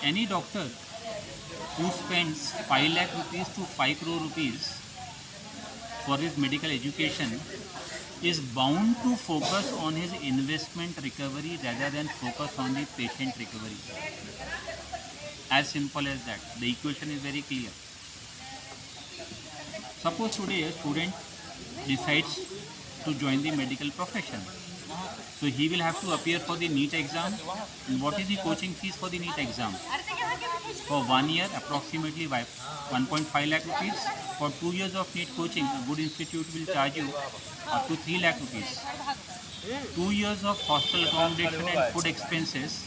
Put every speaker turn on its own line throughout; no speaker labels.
Any doctor who spends 5 lakh rupees to 5 crore rupees for his medical education is bound to focus on his investment recovery rather than focus on the patient recovery. As simple as that. The equation is very clear. Suppose today a student decides to join the medical profession. So he will have to appear for the NEET exam. And what is the coaching fees for the NEET exam? For 1 year, approximately 1.5 lakh rupees. For 2 years of NEET coaching, a good institute will charge you up to 3 lakh rupees. 2 years of hostel accommodation and food expenses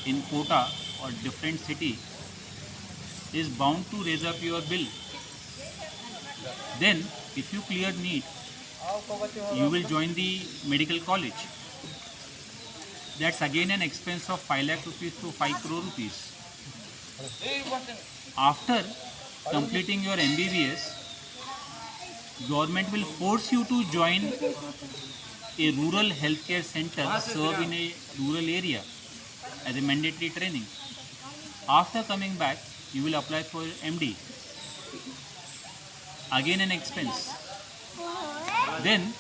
in Kota or different city is bound to raise up your bill. Then, if you clear NEET, you will join the medical college. That's again an expense of 5 lakh rupees to 5 crore rupees. After completing your MBBS, government will force you to join a rural healthcare center, serve in a rural area as a mandatory training. After coming back, you will apply for MD. Again an expense. Then,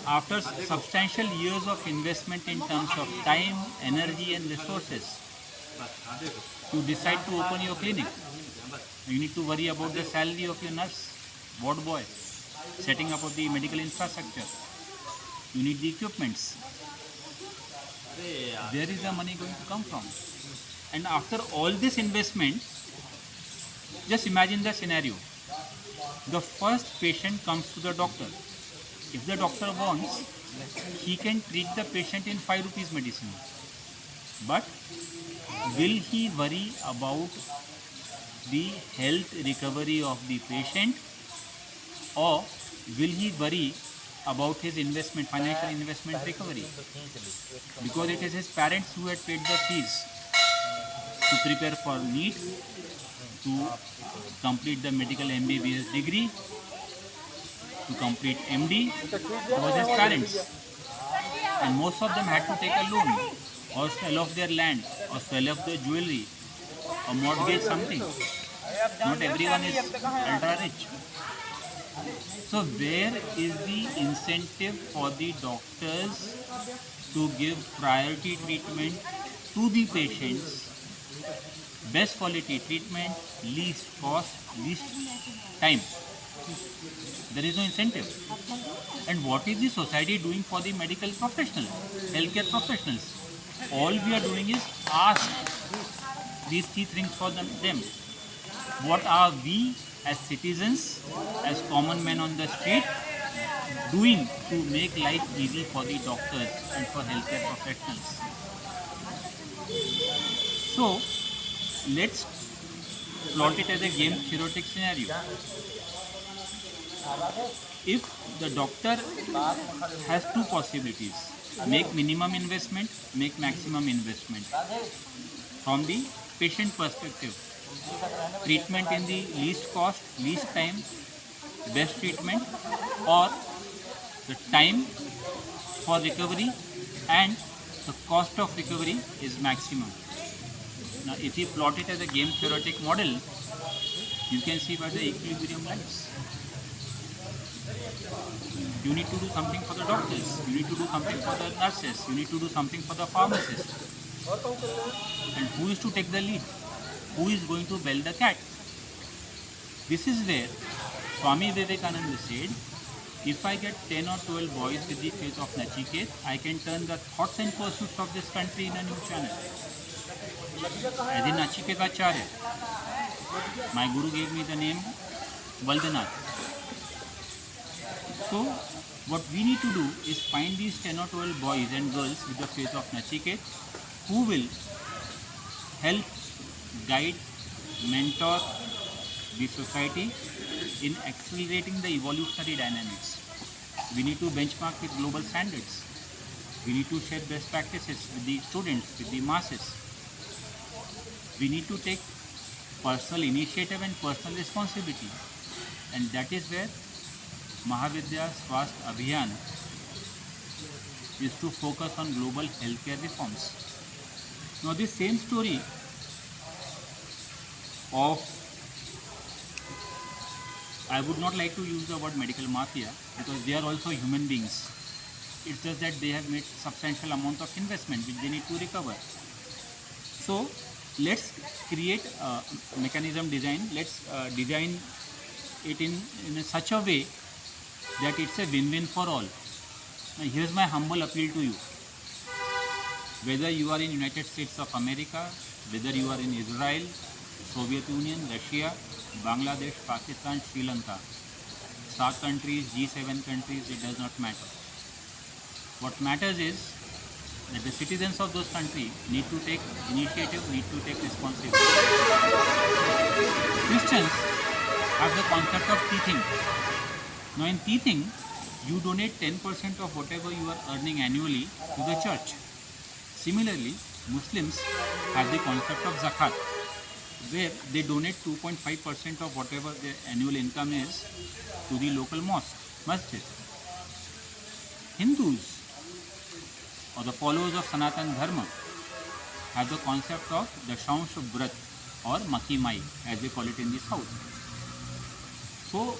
after substantial years of investment in terms of time, energy and resources, you decide to open your clinic. You need to worry about the salary of your nurse, ward boy, setting up of the medical infrastructure. You need the equipments. Where is the money going to come from? And after all this investment, just imagine the scenario. The first patient comes to the doctor. If the doctor wants, he can treat the patient in 5 rupees medicine. But will he worry about the health recovery of the patient, or will he worry about his investment, financial investment recovery? Because it is his parents who had paid the fees to prepare for NEET, to complete the medical MBBS degree, to complete MD. It was his parents. And most of them had to take a loan or sell off their land or sell off their jewelry or mortgage something. Not everyone is ultra rich. So where is the incentive for the doctors to give priority treatment to the patients, best quality treatment, least cost, least time? There is no incentive. And what is the society doing for the medical professionals, healthcare professionals? All we are doing is ask these key things for them. What are we as citizens, as common men on the street, doing to make life easy for the doctors and for healthcare professionals? So, let's plot it as a game theoretic scenario. If the doctor has two possibilities, make minimum investment, make maximum investment. From the patient perspective, treatment in the least cost, least time, best treatment, or the time for recovery and the cost of recovery is maximum. Now, if you plot it as a game theoretic model, you can see where the equilibrium lies. You need to do something for the doctors, you need to do something for the nurses, you need to do something for the pharmacists. And who is to take the lead? Who is going to bell the cat? This is where Swami Vivekananda said, if I get 10 or 12 boys with the faith of Nachiket, I can turn the thoughts and pursuits of this country in a new channel. As in Nachiketacharya, my guru gave me the name Valdanath. So, what we need to do is find these 10 or 12 boys and girls with the faith of Nachiket who will help, guide, mentor the society in accelerating the evolutionary dynamics. We need to benchmark with global standards. We need to share best practices with the students, with the masses. We need to take personal initiative and personal responsibility. And that is where Mahavidya Swasth Abhiyan is to focus on global healthcare reforms. Now this same story of, I would not like to use the word medical mafia because they are also human beings. It's just that they have made substantial amount of investment which they need to recover. So let's create a mechanism design. Let's design it in such a way that it's a win-win for all. Now here's my humble appeal to you. Whether you are in United States of America, whether you are in Israel, Soviet Union, Russia, Bangladesh, Pakistan, Sri Lanka, SAARC countries, G7 countries, it does not matter. What matters is that the citizens of those countries need to take initiative, need to take responsibility. Christians have the concept of teething. Now in teething, you donate 10% of whatever you are earning annually to the church. Similarly, Muslims have the concept of zakat, where they donate 2.5% of whatever their annual income is to the local mosque, masjid. Hindus, or the followers of Sanatan Dharma, have the concept of Dashansha Vrat or Maki Mai, as they call it in the south. So,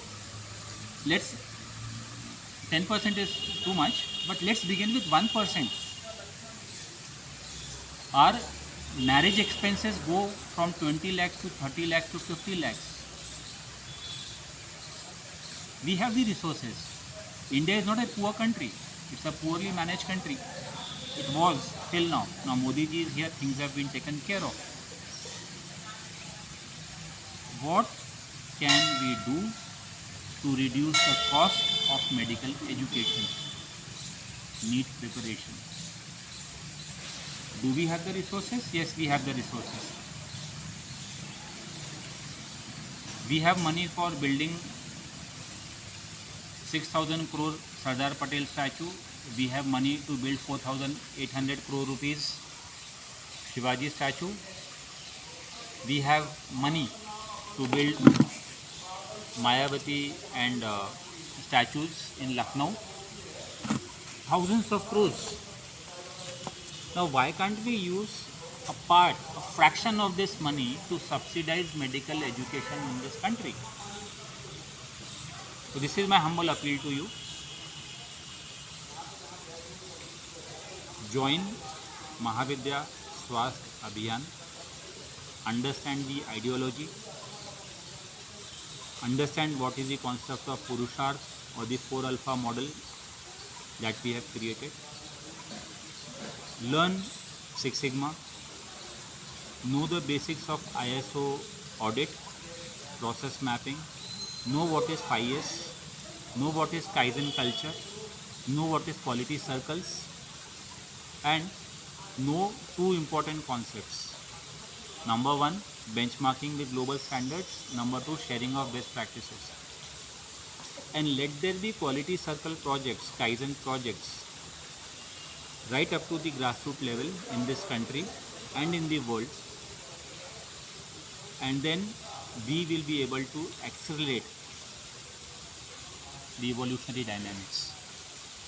10% is too much, but let's begin with 1%. Our marriage expenses go from 20 lakhs to 30 lakhs to 50 lakhs. We have the resources. India is not a poor country. It's a poorly managed country. It was till now. Now Modi ji is here, things have been taken care of. What can we do to reduce the cost of medical education, NEET preparation? Do we have the resources? Yes, we have the resources. We have money for building 6,000 crore Sardar Patel statue. We have money to build 4,800 crore rupees Shivaji statue. We have money to build Mayavati and statues in Lucknow. Thousands of crores. Now why can't we use a fraction of this money to subsidize medical education in this country? So this is my humble appeal to you. Join Mahavidya Swasth Abhiyan. Understand the ideology. Understand what is the concept of Purusharth or the 4 Alpha model that we have created. Learn Six Sigma. Know the basics of ISO audit, process mapping. Know what is 5S. Know what is Kaizen culture. Know what is quality circles. And know 2 important concepts. Number 1, benchmarking with global standards. Number 2, sharing of best practices. And let there be quality circle projects, Kaizen projects, right up to the grassroots level in this country and in the world. And then we will be able to accelerate the evolutionary dynamics.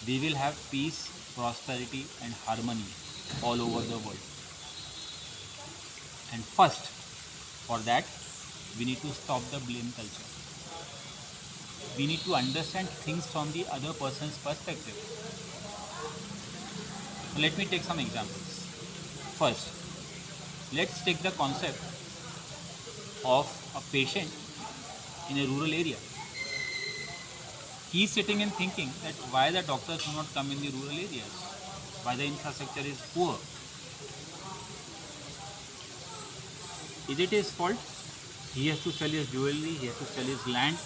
We will have peace, prosperity and harmony all over the world. And first, for that, we need to stop the blame culture. We need to understand things from the other person's perspective. So let me take some examples. First, let's take the concept of a patient in a rural area. He is sitting and thinking that why the doctors do not come in the rural areas, why the infrastructure is poor. Is it his fault? He has to sell his jewelry, he has to sell his land,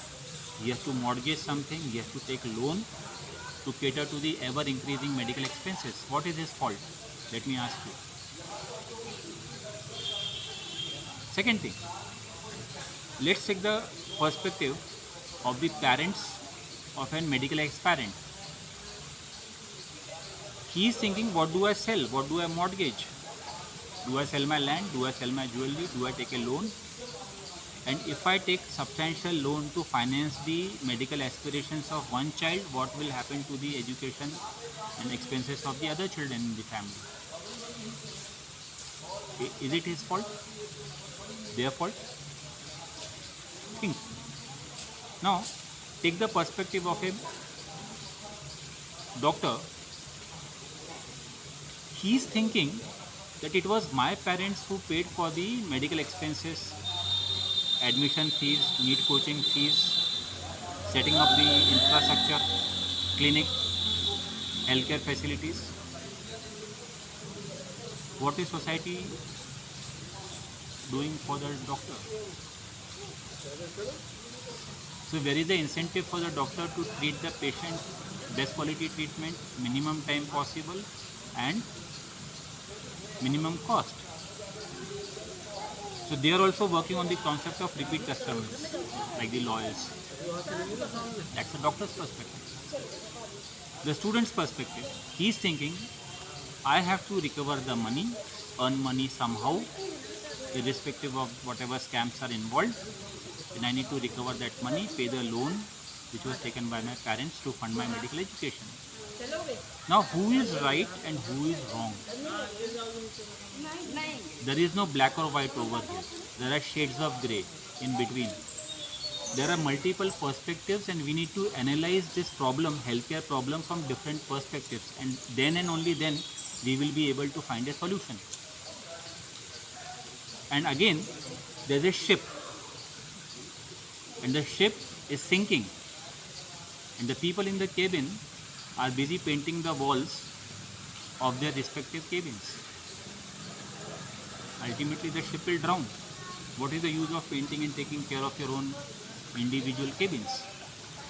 he has to mortgage something, he has to take loan to cater to the ever increasing medical expenses. What is his fault? Let me ask you. Second thing, let's take the perspective of the parents of a medical aspirant. He is thinking, what do I sell? What do I mortgage? Do I sell my land? Do I sell my jewelry? Do I take a loan? And if I take substantial loan to finance the medical aspirations of one child, what will happen to the education and expenses of the other children in the family? Is it his fault? Their fault? think. Now, take the perspective of a doctor. He is thinking that it was my parents who paid for the medical expenses, admission fees, NEET coaching fees, setting up the infrastructure, clinic, healthcare facilities. What is society doing for the doctor? So where is the incentive for the doctor to treat the patient best quality treatment, minimum time possible and minimum cost? So they are also working on the concept of repeat customers, like the lawyers. That's the doctor's perspective. The student's perspective, he is thinking, I have to recover the money, earn money somehow, irrespective of whatever scams are involved. Then I need to recover that money, pay the loan which was taken by my parents to fund my medical education. Now, who is right and who is wrong? There is no black or white over here. There are shades of grey in between. There are multiple perspectives, and we need to analyze this problem, healthcare problem, from different perspectives, and then and only then we will be able to find a solution. And again, there's a ship, and the ship is sinking, and the people in the cabin are busy painting the walls of their respective cabins. Ultimately, the ship will drown. What is the use of painting and taking care of your own individual cabins?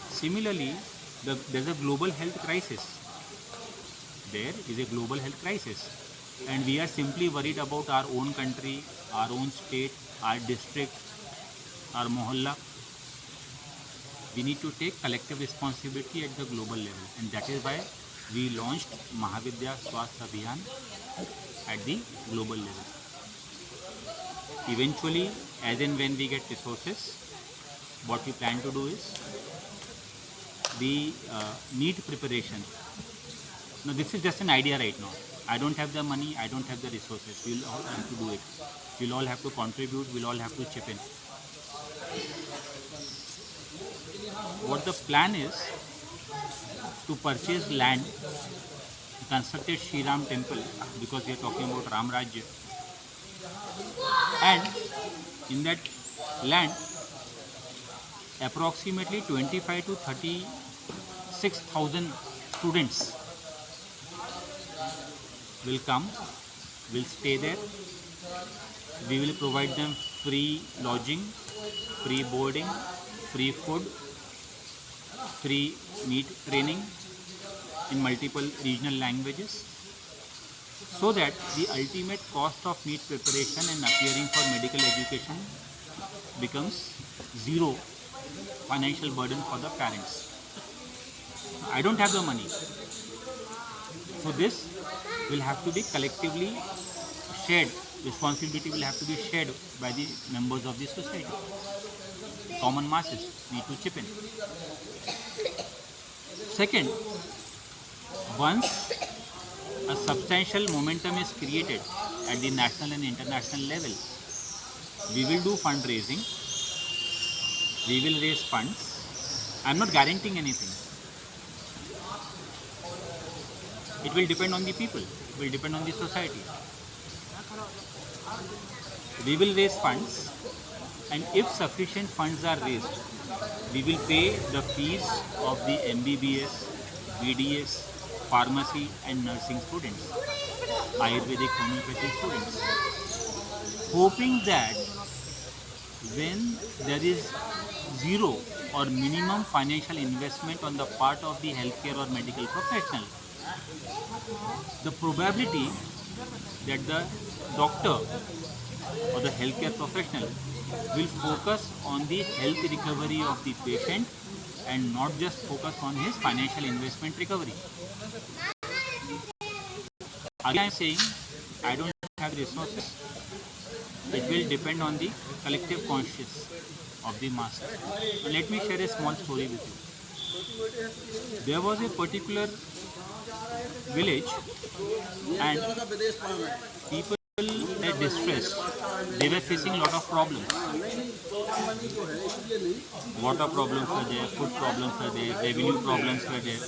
Similarly, there's a global health crisis. There is a global health crisis, and we are simply worried about our own country, our own state, our district, our mohalla. We need to take collective responsibility at the global level, and that is why we launched Mahavidya Swasthya Abhiyan at the global level. Eventually, as and when we get resources, what we plan to do is the NEET preparation. Now, this is just an idea right now. I don't have the money, I don't have the resources. We'll all have to do it. We'll all have to contribute, we'll all have to chip in. What the plan is to purchase land, construct a Shri Ram temple, because we are talking about Ram Rajya. And in that land, approximately 25 to 36,000 students will come, will stay there. We will provide them free lodging, free boarding, free food, free NEET training in multiple regional languages, so that the ultimate cost of NEET preparation and appearing for medical education becomes zero financial burden for the parents. I don't have the money. So this will have to be collectively shared. Responsibility will have to be shared by the members of the society. Common masses need to chip in. Second, once a substantial momentum is created at the national and international level, we will do fundraising, we will raise funds. I am not guaranteeing anything. It will depend on the people, it will depend on the society. We will raise funds, and if sufficient funds are raised, we will pay the fees of the MBBS, BDS, pharmacy and nursing students, Ayurvedic homeopathy students, hoping that when there is zero or minimum financial investment on the part of the healthcare or medical professional, the probability that the doctor or the healthcare professional will focus on the health recovery of the patient and not just focus on his financial investment recovery. Again, I am saying I don't have resources. It will depend on the collective conscience of the masses. And let me share a small story with you. There was a particular village, and people their distress, they were facing a lot of problems. Water problems were there, food problems were there, revenue problems were there.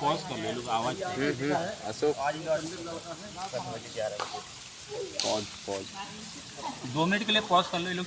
Pause कर लो, लोग आवाज
Ashok pause
2 minute के लिए pause कर लो ये लोग